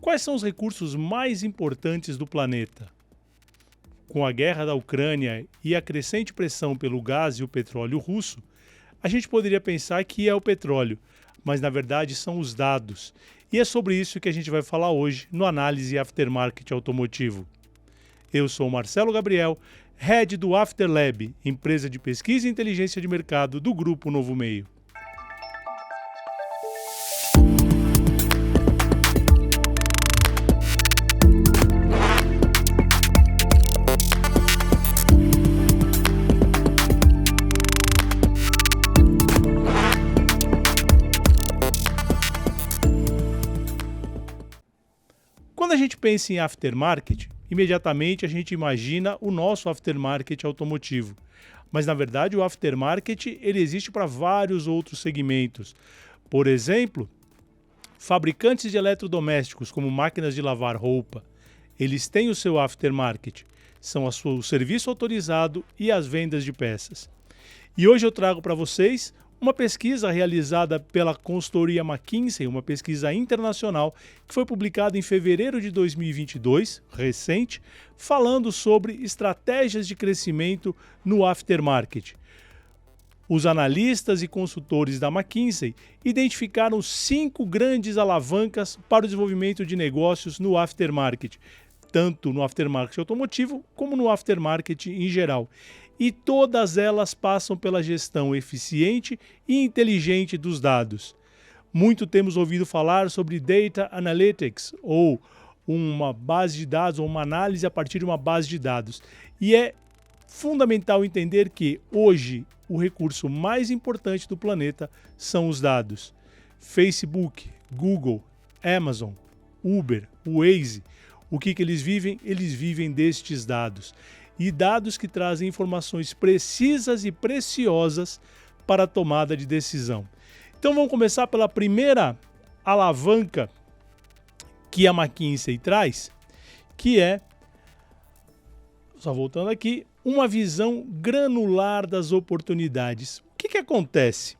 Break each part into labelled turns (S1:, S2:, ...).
S1: Quais são os recursos mais importantes do planeta? Com a guerra da Ucrânia e a crescente pressão pelo gás e o petróleo russo, a gente poderia pensar que é o petróleo, mas na verdade são os dados. E é sobre isso que a gente vai falar hoje no Análise Aftermarket Automotivo. Eu sou Marcelo Gabriel, Head do Afterlab, empresa de pesquisa e inteligência de mercado do Grupo Novo Meio. Quando a gente pensa em aftermarket, imediatamente a gente imagina o nosso aftermarket automotivo. Mas na verdade o aftermarket ele existe para vários outros segmentos. Por exemplo, fabricantes de eletrodomésticos como máquinas de lavar roupa, eles têm o seu aftermarket, são o serviço autorizado e as vendas de peças. E hoje eu trago para vocês uma pesquisa realizada pela consultoria McKinsey, uma pesquisa internacional que foi publicada em fevereiro de 2022, recente, falando sobre estratégias de crescimento no aftermarket. Os analistas e consultores da McKinsey identificaram 5 grandes alavancas para o desenvolvimento de negócios no aftermarket, tanto no aftermarket automotivo como no aftermarket em geral. E todas elas passam pela gestão eficiente e inteligente dos dados. Muito temos ouvido falar sobre Data Analytics, ou uma base de dados, ou uma análise a partir de uma base de dados. E é fundamental entender que, hoje, o recurso mais importante do planeta são os dados. Facebook, Google, Amazon, Uber, Waze, o que eles vivem? Eles vivem destes dados. E dados que trazem informações precisas e preciosas para a tomada de decisão. Então vamos começar pela primeira alavanca que a McKinsey traz, que é, só voltando aqui, uma visão granular das oportunidades. O que acontece?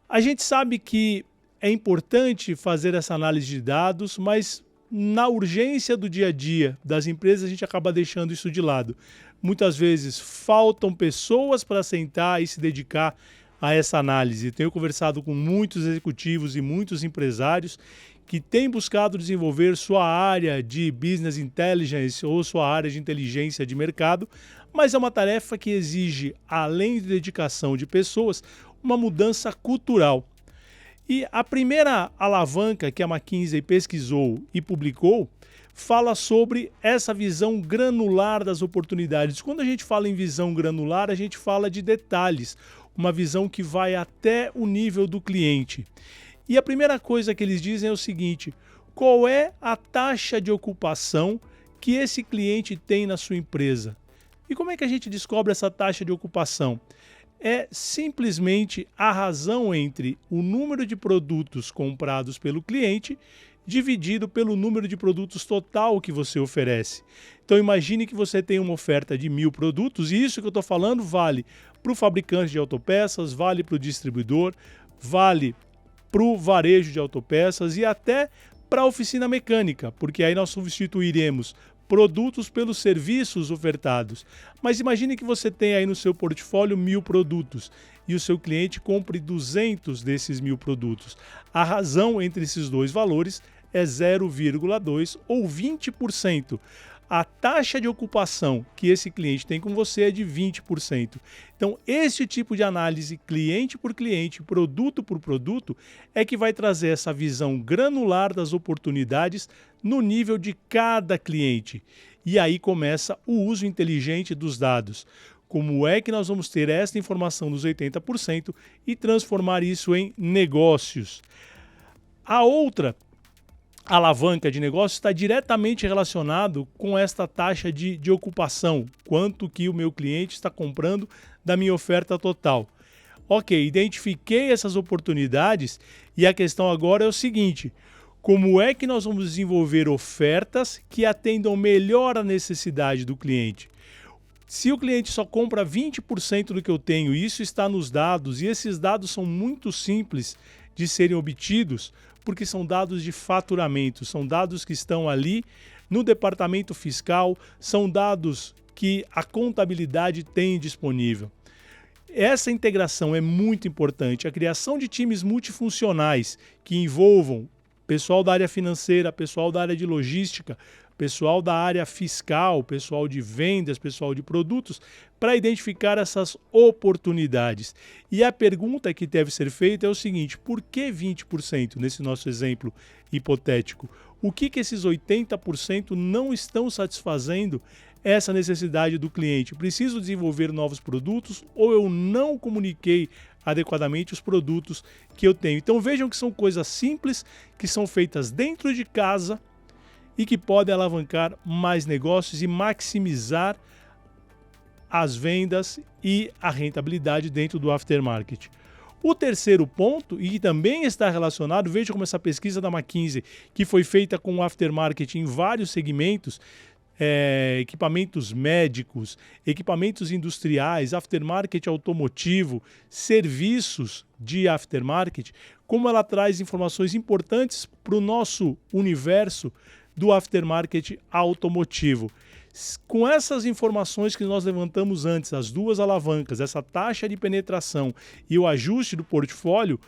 S1: A gente sabe que é importante fazer essa análise de dados, mas na urgência do dia a dia das empresas, a gente acaba deixando isso de lado. Muitas vezes faltam pessoas para sentar e se dedicar a essa análise. Tenho conversado com muitos executivos e muitos empresários que têm buscado desenvolver sua área de business intelligence ou sua área de inteligência de mercado, mas é uma tarefa que exige, além de dedicação de pessoas, uma mudança cultural. E a primeira alavanca que a McKinsey pesquisou e publicou fala sobre essa visão granular das oportunidades. Quando a gente fala em visão granular, a gente fala de detalhes, uma visão que vai até o nível do cliente. E a primeira coisa que eles dizem é o seguinte: qual é a taxa de ocupação que esse cliente tem na sua empresa? E como é que a gente descobre essa taxa de ocupação? É simplesmente a razão entre o número de produtos comprados pelo cliente dividido pelo número de produtos total que você oferece. Então imagine que você tem uma oferta de 1.000 produtos e isso que eu estou falando vale para o fabricante de autopeças, vale para o distribuidor, vale para o varejo de autopeças e até para a oficina mecânica, porque aí nós substituiremos produtos pelos serviços ofertados. Mas imagine que você tem aí no seu portfólio 1.000 produtos e o seu cliente compre 200 desses 1.000 produtos. A razão entre esses dois valores é 0,2 ou 20%. A taxa de ocupação que esse cliente tem com você é de 20%. Então, esse tipo de análise cliente por cliente, produto por produto, é que vai trazer essa visão granular das oportunidades no nível de cada cliente. E aí começa o uso inteligente dos dados. Como é que nós vamos ter essa informação nos 80% e transformar isso em negócios? A outra alavanca de negócio está diretamente relacionado com esta taxa de ocupação, quanto que o meu cliente está comprando da minha oferta total. Ok, identifiquei essas oportunidades e a questão agora é o seguinte: como é que nós vamos desenvolver ofertas que atendam melhor a necessidade do cliente? Se o cliente só compra 20% do que eu tenho, isso está nos dados, e esses dados são muito simples de serem obtidos, porque são dados de faturamento, são dados que estão ali no departamento fiscal, são dados que a contabilidade tem disponível. Essa integração é muito importante. A criação de times multifuncionais que envolvam pessoal da área financeira, pessoal da área de logística, pessoal da área fiscal, pessoal de vendas, pessoal de produtos, para identificar essas oportunidades. E a pergunta que deve ser feita é o seguinte: por que 20% nesse nosso exemplo hipotético? O que esses 80% não estão satisfazendo essa necessidade do cliente? Preciso desenvolver novos produtos ou eu não comuniquei adequadamente os produtos que eu tenho? Então vejam que são coisas simples, que são feitas dentro de casa e que podem alavancar mais negócios e maximizar as vendas e a rentabilidade dentro do aftermarket. O terceiro ponto, e que também está relacionado, veja como essa pesquisa da McKinsey, que foi feita com o aftermarket em vários segmentos, equipamentos médicos, equipamentos industriais, aftermarket automotivo, serviços de aftermarket, como ela traz informações importantes para o nosso universo do aftermarket automotivo. Com essas informações que nós levantamos antes, as duas alavancas, essa taxa de penetração e o ajuste do portfólio,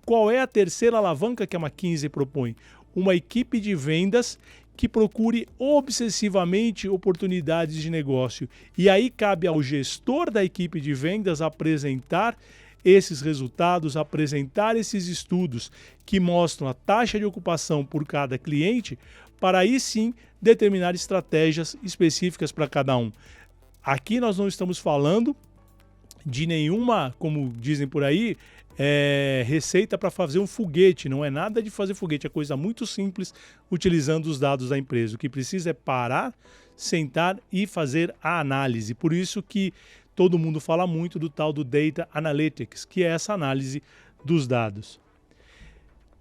S1: qual é a terceira alavanca que a McKinsey propõe? Uma equipe de vendas que procure obsessivamente oportunidades de negócio. E aí cabe ao gestor da equipe de vendas apresentar esses resultados, apresentar esses estudos que mostram a taxa de ocupação por cada cliente, para aí sim determinar estratégias específicas para cada um. Aqui nós não estamos falando de nenhuma, como dizem por aí, receita para fazer um foguete. Não é nada de fazer foguete, é coisa muito simples utilizando os dados da empresa. O que precisa é parar, sentar e fazer a análise. Por isso que todo mundo fala muito do tal do Data Analytics, que é essa análise dos dados.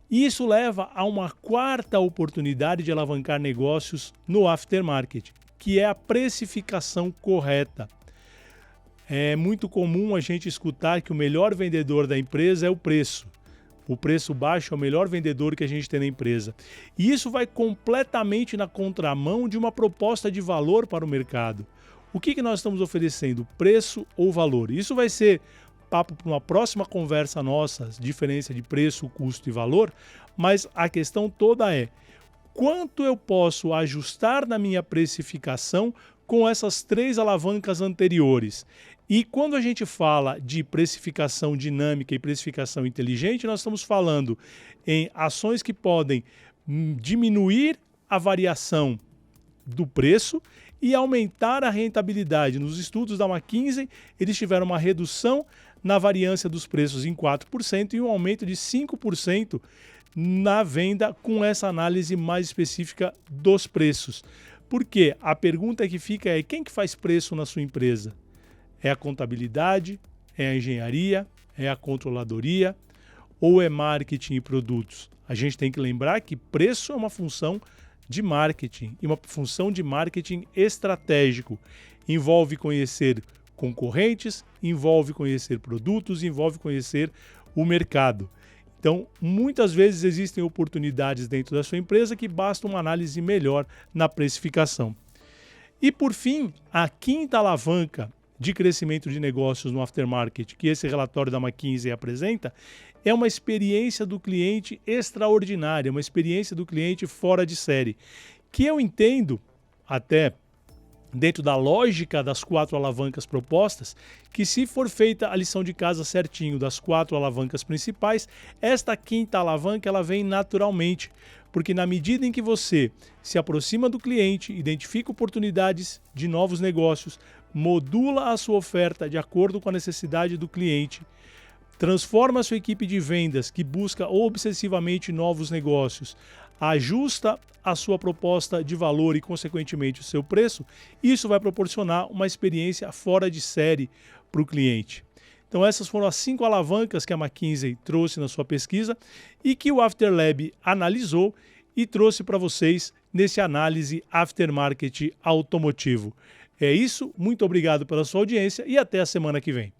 S1: Isso leva a uma quarta oportunidade de alavancar negócios no aftermarket, que é a precificação correta. É muito comum a gente escutar que o melhor vendedor da empresa é o preço. O preço baixo é o melhor vendedor que a gente tem na empresa. E isso vai completamente na contramão de uma proposta de valor para o mercado. O que nós estamos oferecendo? Preço ou valor? Isso vai ser papo para uma próxima conversa nossa, diferença de preço, custo e valor, mas a questão toda é: quanto eu posso ajustar na minha precificação com essas três alavancas anteriores? E quando a gente fala de precificação dinâmica e precificação inteligente, nós estamos falando em ações que podem diminuir a variação do preço e aumentar a rentabilidade. Nos estudos da McKinsey, eles tiveram uma redução na variância dos preços em 4% e um aumento de 5% na venda com essa análise mais específica dos preços. Por quê? A pergunta que fica é: quem que faz preço na sua empresa? É a contabilidade? É a engenharia? É a controladoria? Ou é marketing e produtos? A gente tem que lembrar que preço é uma função de marketing e uma função de marketing estratégico. Envolve conhecer concorrentes, envolve conhecer produtos, envolve conhecer o mercado. Então, muitas vezes existem oportunidades dentro da sua empresa que basta uma análise melhor na precificação. E por fim, a quinta alavanca de crescimento de negócios no aftermarket que esse relatório da McKinsey apresenta é uma experiência do cliente extraordinária, uma experiência do cliente fora de série, que eu entendo, até dentro da lógica das quatro alavancas propostas, que se for feita a lição de casa certinho das quatro alavancas principais, esta quinta alavanca ela vem naturalmente, porque na medida em que você se aproxima do cliente, identifica oportunidades de novos negócios, modula a sua oferta de acordo com a necessidade do cliente, transforma a sua equipe de vendas que busca obsessivamente novos negócios, ajusta a sua proposta de valor e, consequentemente, o seu preço, isso vai proporcionar uma experiência fora de série para o cliente. Então essas foram as 5 alavancas que a McKinsey trouxe na sua pesquisa e que o Afterlab analisou e trouxe para vocês nesse análise aftermarket automotivo. É isso, muito obrigado pela sua audiência e até a semana que vem.